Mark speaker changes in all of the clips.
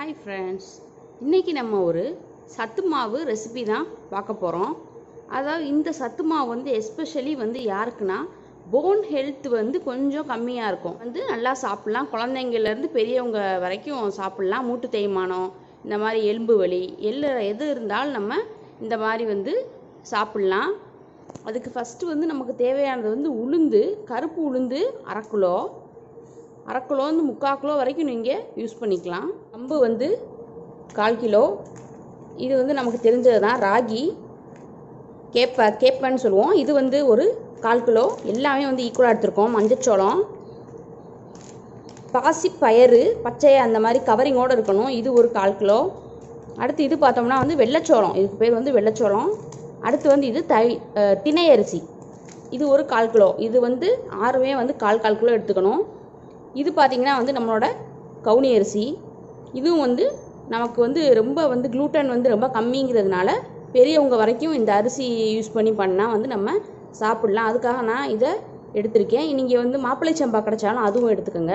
Speaker 1: Hi friends, இன்றைக்கி நம்ம ஒரு சத்து மாவு ரெசிபி தான் பார்க்க போகிறோம். அதாவது இந்த சத்து மாவு வந்து எஸ்பெஷலி வந்து யாருக்குன்னா போன் ஹெல்த் வந்து கொஞ்சம் கம்மியாக இருக்கும், வந்து நல்லா சாப்பிட்லாம். குழந்தைங்கள்லேருந்து பெரியவங்க வரைக்கும் சாப்பிட்லாம். மூட்டு தேய்மானம், இந்த மாதிரி எலும்பு வலி எது இருந்தாலும் நம்ம இந்த மாதிரி வந்து சாப்பிட்லாம். அதுக்கு ஃபஸ்ட்டு வந்து நமக்கு தேவையானது வந்து உளுந்து, கருப்பு உளுந்து அரை கிலோ வந்து 3/4 கிலோ வரைக்கும் நீங்கள் யூஸ் பண்ணிக்கலாம். கம்பு வந்து 1/4 கிலோ. இது வந்து நமக்கு தெரிஞ்சது தான். ராகி, கேப்பன்னு சொல்லுவோம், இது வந்து ஒரு 1/4 கிலோ. எல்லாமே வந்து ஈக்குவலாக எடுத்துருக்கோம். மஞ்சச்சோளம், பாசிப்பயறு பச்சையாக அந்த மாதிரி கவரிங்கோடு இருக்கணும், இது ஒரு 1/4 கிலோ. அடுத்து இது பார்த்தோம்னா வந்து வெள்ளைச்சோளம், இதுக்கு பேர் வந்து வெள்ளைச்சோளம். அடுத்து வந்து இது திணை அரிசி, இது ஒரு 1/4 கிலோ. இது வந்து 6மே வந்து 1/4 கிலோ எடுத்துக்கணும். இது பார்த்திங்கன்னா வந்து நம்மளோட கவுனி அரிசி. இதுவும் வந்து நமக்கு வந்து ரொம்ப வந்து குளூட்டன் வந்து ரொம்ப கம்மிங்கிறதுனால பெரியவங்க வரைக்கும் இந்த அரிசி யூஸ் பண்ணால் வந்து நம்ம சாப்பிட்லாம். அதுக்காக நான் இதை எடுத்திருக்கேன். நீங்கள் வந்து மாப்பிள்ளை சம்பா கிடைச்சாலும் அதுவும் எடுத்துக்கோங்க.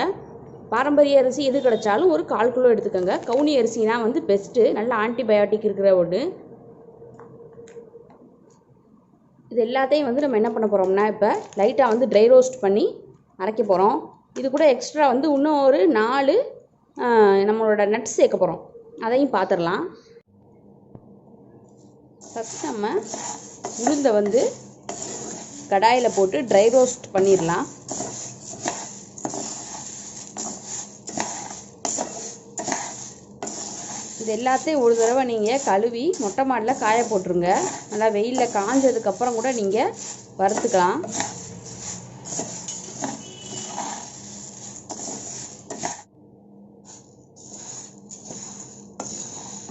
Speaker 1: பாரம்பரிய அரிசி எது கிடைச்சாலும் ஒரு 1/4 கிலோ எடுத்துக்கோங்க. கவுனி அரிசினா வந்து பெஸ்ட்டு, நல்ல ஆன்டிபயோட்டிக் இருக்கிற ஒன்று. இது எல்லாத்தையும் வந்து நம்ம என்ன பண்ண போகிறோம்னா, இப்போ லைட்டாக வந்து ட்ரை ரோஸ்ட் பண்ணி அரைக்க போகிறோம். இது கூட எக்ஸ்ட்ரா வந்து இன்னும் ஒரு 4 நம்மளோட நட்ஸ் சேர்க்க போகிறோம், அதையும் பார்த்துடலாம். ஃபஸ்ட் நம்ம உளுந்தை வந்து கடாயில் போட்டு ட்ரை ரோஸ்ட் பண்ணிடலாம். இது எல்லாத்தையும் ஒரு தடவை நீங்கள் கழுவி மொட்டை மாடில் காய போட்டுருங்க. நல்லா வெயிலில் காஞ்சதுக்கப்புறம் கூட நீங்கள் வறுத்துக்கலாம்.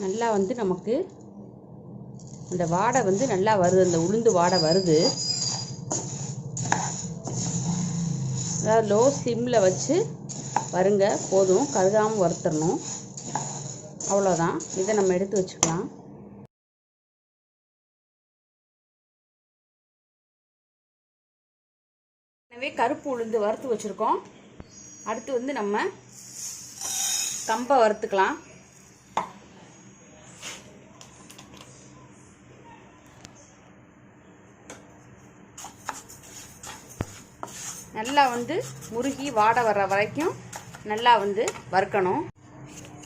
Speaker 1: நல்லா வந்து நமக்கு அந்த வாடை வந்து நல்லா வருது, அந்த உளுந்து வாடை வருது. அதாவது லோ சிம்மில் வச்சு வருங்க, போதும். கருகாமல் வறுத்துடணும், அவ்வளோதான். இதை நம்ம எடுத்து வச்சுக்கலாம். எனவே கருப்பு உளுந்து வறுத்து வச்சுருக்கோம். அடுத்து வந்து நம்ம கம்பை வறுத்துக்கலாம். நல்லா வந்து முருகி வாடை வர்ற வரைக்கும் நல்லா வந்து வறுக்கணும்.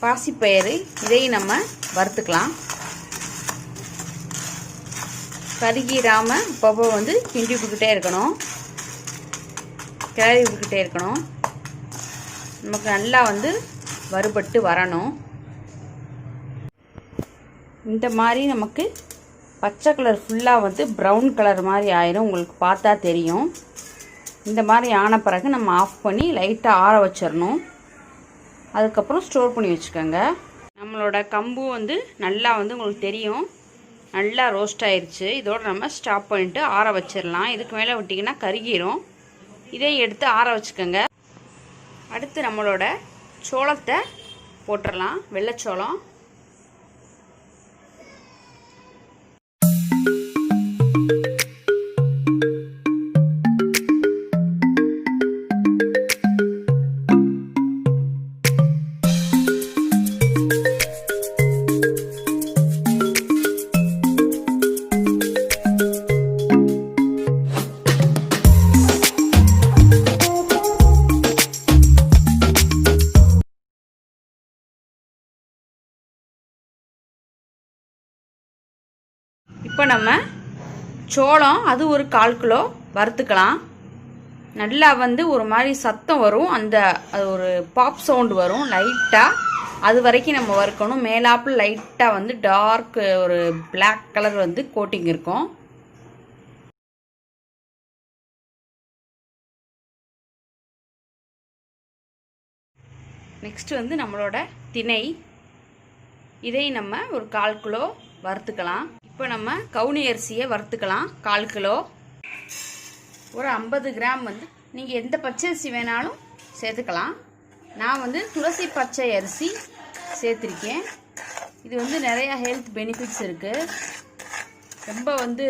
Speaker 1: பாசிப்பயிறு, இதையும் நம்ம வறுத்துக்கலாம். கருகிராமல் அப்பப்போ வந்து கிண்டி விட்டுக்கிட்டே இருக்கணும், கிளறி விட்டுக்கிட்டே இருக்கணும். நமக்கு நல்லா வந்து வறுபட்டு வரணும். இந்த மாதிரி நமக்கு பச்சை கலர் ஃபுல்லாக வந்து ப்ரௌன் கலர் மாதிரி ஆயிரும், உங்களுக்கு பார்த்தா தெரியும். இந்த மாதிரி ஆன பிறகு நம்ம ஆஃப் பண்ணி லைட்டாக ஆற வச்சிடணும். அதுக்கப்புறம் ஸ்டோர் பண்ணி வச்சுக்கோங்க. நம்மளோட கம்பு வந்து நல்லா வந்து உங்களுக்கு தெரியும், நல்லா ரோஸ்ட் ஆயிடுச்சு. இதோடு நம்ம ஸ்டாப் பண்ணிவிட்டு ஆற வச்சிடலாம். இதுக்கு மேலே விட்டிங்கன்னா கருகிரும். இதையும் எடுத்து ஆற வச்சுக்கோங்க. அடுத்து நம்மளோட சோளத்தை போட்டுடலாம், வெள்ளைச்சோளம். இப்போ நம்ம சோளம் அது ஒரு 1/4 கிலோ வறுத்துக்கலாம். நல்லா வந்து ஒரு மாதிரி சத்தம் வரும், அது ஒரு பாப் சவுண்டு வரும் லைட்டாக, அது வரைக்கும் நம்ம வறுக்கணும். மேலாப்பில் லைட்டாக வந்து டார்க் ஒரு பிளாக் கலர் வந்து கோட்டிங் இருக்கும். நெக்ஸ்ட் வந்து நம்மளோட திணை, இதை நம்ம ஒரு 1/4 கிலோ வறுத்துக்கலாம். இப்போ நம்ம கவுனி அரிசியை வறுத்துக்கலாம். 1/4 கிலோ, ஒரு 50 கிராம் வந்து நீங்கள் எந்த பச்சை அரிசி வேணாலும் சேர்த்துக்கலாம். நான் வந்து துளசி பச்சை அரிசி சேர்த்துருக்கேன். இது வந்து நிறையா ஹெல்த் பெனிஃபிட்ஸ் இருக்குது. ரொம்ப வந்து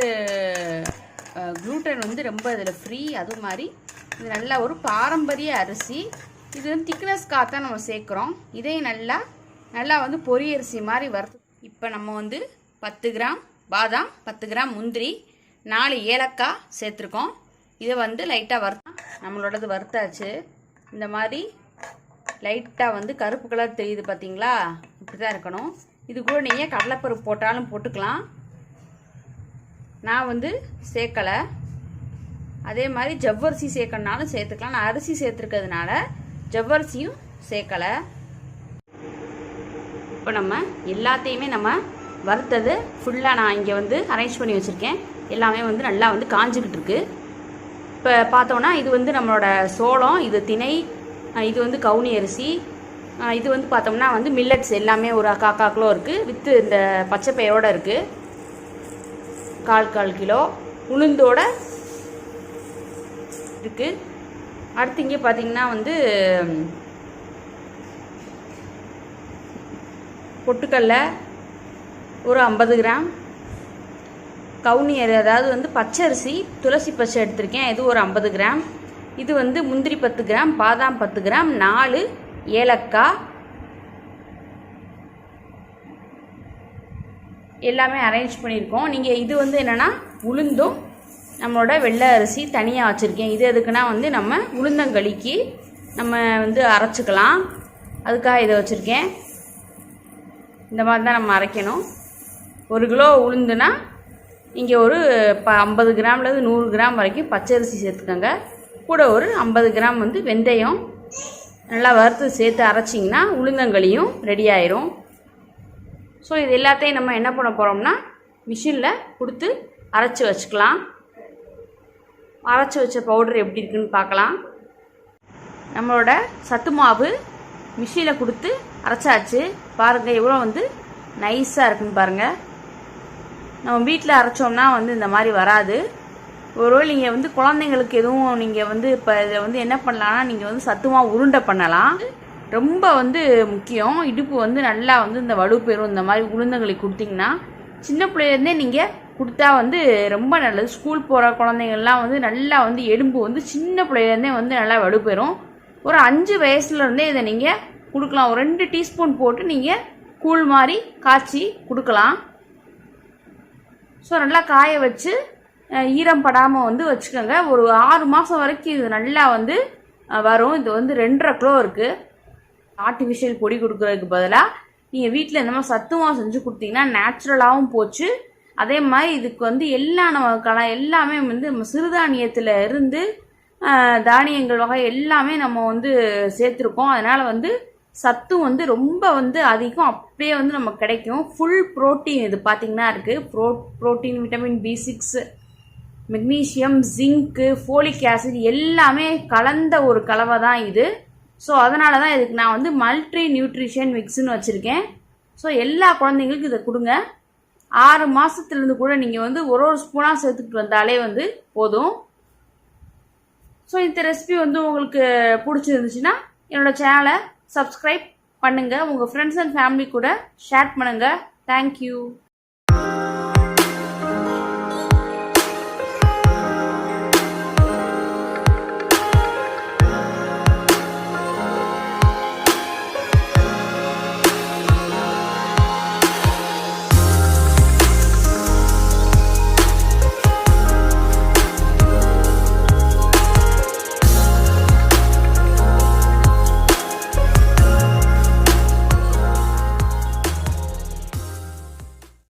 Speaker 1: குளூட்டன் வந்து ரொம்ப இதில் ஃப்ரீ. அது மாதிரி இது நல்ல ஒரு பாரம்பரிய அரிசி. இது வந்து திக்னஸ்க்காக தான் நம்ம சேர்க்குறோம். இதையும் நல்லா நல்லா வந்து பொரியரிசி மாதிரி வறுத்து. இப்போ நம்ம வந்து 10 கிராம் பாதாம், 10 கிராம் முந்திரி, 4 ஏலக்காய் சேர்த்துருக்கோம். இதை வந்து லைட்டாக நம்மளோடது வறுத்தாச்சு. இந்த மாதிரி லைட்டாக வந்து கருப்பு கலர் தெரியுது பார்த்தீங்களா, இப்படி தான் இருக்கணும். இது கூட நீங்கள் கடலைப்பருப்பு போட்டாலும் போட்டுக்கலாம். நான் வந்து சேர்க்கலை. அதே மாதிரி ஜவ்வரிசி சேர்க்கணுனாலும் சேர்த்துக்கலாம். நான் அரிசி சேர்த்துருக்கிறதுனால ஜவ்வரிசியும் சேர்க்கலை. இப்போ நம்ம எல்லாத்தையுமே நம்ம வறுத்தது ஃபுல்லாக நான் இங்கே வந்து அரேஞ்ச் பண்ணி வச்சுருக்கேன். எல்லாமே வந்து நல்லா வந்து காஞ்சிக்கிட்டு இருக்கு. இப்போ பார்த்தோன்னா இது வந்து நம்மளோட சோளம், இது திணை, இது வந்து கவுனி அரிசி, இது வந்து பார்த்தோம்னா வந்து மில்லட்ஸ் எல்லாமே ஒரு 1/4 கிலோ இருக்குது. வித்து இந்த பச்சை பயிரோடு இருக்குது 1/4 கிலோ. உளுந்தோட இருக்குது. அடுத்து இங்கே பார்த்தீங்கன்னா வந்து பொட்டுக்கடலை ஒரு 50 கிராம், கவுனி அதாவது வந்து பச்சரிசி துளசி பச்சை எடுத்திருக்கேன், இது ஒரு 50 கிராம். இது வந்து முந்திரி 10 கிராம், பாதாம் 10 கிராம், 4 ஏலக்காய் எல்லாமே அரேஞ்ச் பண்ணியிருக்கோம். நீங்கள் இது வந்து என்னென்னா உளுந்தும் நம்மளோட வெள்ளை அரிசி தனியாக வச்சுருக்கேன். இது எதுக்குன்னா வந்து நம்ம உளுந்தங்களிக்கு நம்ம வந்து அரைச்சிக்கலாம், அதுக்காக இதை வச்சுருக்கேன். இந்த மாதிரி தான் நம்ம அரைக்கணும். 1 கிலோ உளுந்துனா இங்கே ஒரு 50 கிராம்லேருந்து 100 கிராம் வரைக்கும் பச்சரிசி சேர்த்துக்கோங்க. கூட ஒரு 50 கிராம் வந்து வெந்தயம் நல்லா வறுத்து சேர்த்து அரைச்சிங்கன்னா உளுந்தங்களியும் ரெடி ஆயிரும். ஸோ இது எல்லாத்தையும் நம்ம என்ன பண்ண போகிறோம்னா மிஷினில் கொடுத்து அரைச்சி வச்சுக்கலாம். அரைச்சி வச்ச பவுடர் எப்படி இருக்குன்னு பார்க்கலாம். நம்மளோட சத்து மாவு மிஷினில் கொடுத்து அரைச்சாச்சு. பாருங்கள் எவ்வளோ வந்து நைஸாக இருக்குன்னு பாருங்கள். நம்ம வீட்டில் அரைச்சோம்னா வந்து இந்த மாதிரி வராது. ஒருவேளை நீங்கள் வந்து குழந்தைங்களுக்கு எதுவும் நீங்கள் வந்து இப்போ இதில் வந்து என்ன பண்ணலான்னா நீங்கள் வந்து சத்துமாக உருண்டை பண்ணலாம். ரொம்ப வந்து முக்கியம். இடுப்பு வந்து நல்லா வந்து இந்த வலுப்பெறும். இந்த மாதிரி உளுந்தங்களை கொடுத்தீங்கன்னா சின்ன பிள்ளைலேருந்தே நீங்கள் கொடுத்தா வந்து ரொம்ப நல்லது. ஸ்கூல் போகிற குழந்தைங்கள்லாம் வந்து நல்லா வந்து எலும்பு வந்து சின்ன பிள்ளைலேருந்தே வந்து நல்லா வலுப்பெறும். ஒரு 5 வயசுலேருந்தே இதை நீங்கள் கொடுக்கலாம். ஒரு 2 டீஸ்பூன் போட்டு நீங்கள் கூழ் மாதிரி காய்ச்சி கொடுக்கலாம். ஸோ நல்லா காய வச்சு ஈரம் படாமல் வந்து வச்சுக்கோங்க. ஒரு 6 மாதம் வரைக்கும் இது நல்லா வந்து வரும். இது வந்து 2.5 கிலோ இருக்குது. ஆர்டிஃபிஷியல் பொடி கொடுக்குறதுக்கு பதிலாக நீங்கள் வீட்டில் இந்த மாதிரி சத்துமாக செஞ்சு கொடுத்தீங்கன்னா நேச்சுரலாகவும் போச்சு. அதே மாதிரி இதுக்கு வந்து எல்லாமே வந்து நம்ம சிறுதானியத்தில் இருந்து தானியங்கள் வகை எல்லாமே நம்ம வந்து சேர்த்துருக்கோம். அதனால் வந்து சத்து வந்து ரொம்ப வந்து அதிகம் அப்படியே வந்து நமக்கு கிடைக்கும். ஃபுல் ப்ரோட்டீன் இது பார்த்திங்கன்னா இருக்குது. Protein, vitamin B6, magnesium, zinc, folic acid எல்லாமே கலந்த ஒரு கலவை தான் இது. ஸோ அதனால தான் இதுக்கு நான் வந்து மல்டி நியூட்ரிஷன் மிக்ஸ்ன்னு வச்சுருக்கேன். ஸோ எல்லா குழந்தைங்களுக்கும் இதை கொடுங்க. 6 மாதத்துலேருந்து கூட நீங்கள் வந்து ஒரு ஸ்பூனாக சேர்த்துக்கிட்டு வந்தாலே வந்து போதும். ஸோ இந்த ரெசிபி வந்து உங்களுக்கு பிடிச்சிருந்துச்சுன்னா என்னோடய சேனலை சப்ஸ்கிரைப் பண்ணுங்கள். உங்கள் ஃப்ரெண்ட்ஸ் அண்ட் ஃபேமிலி கூட ஷேர் பண்ணுங்கள். தேங்க்யூ.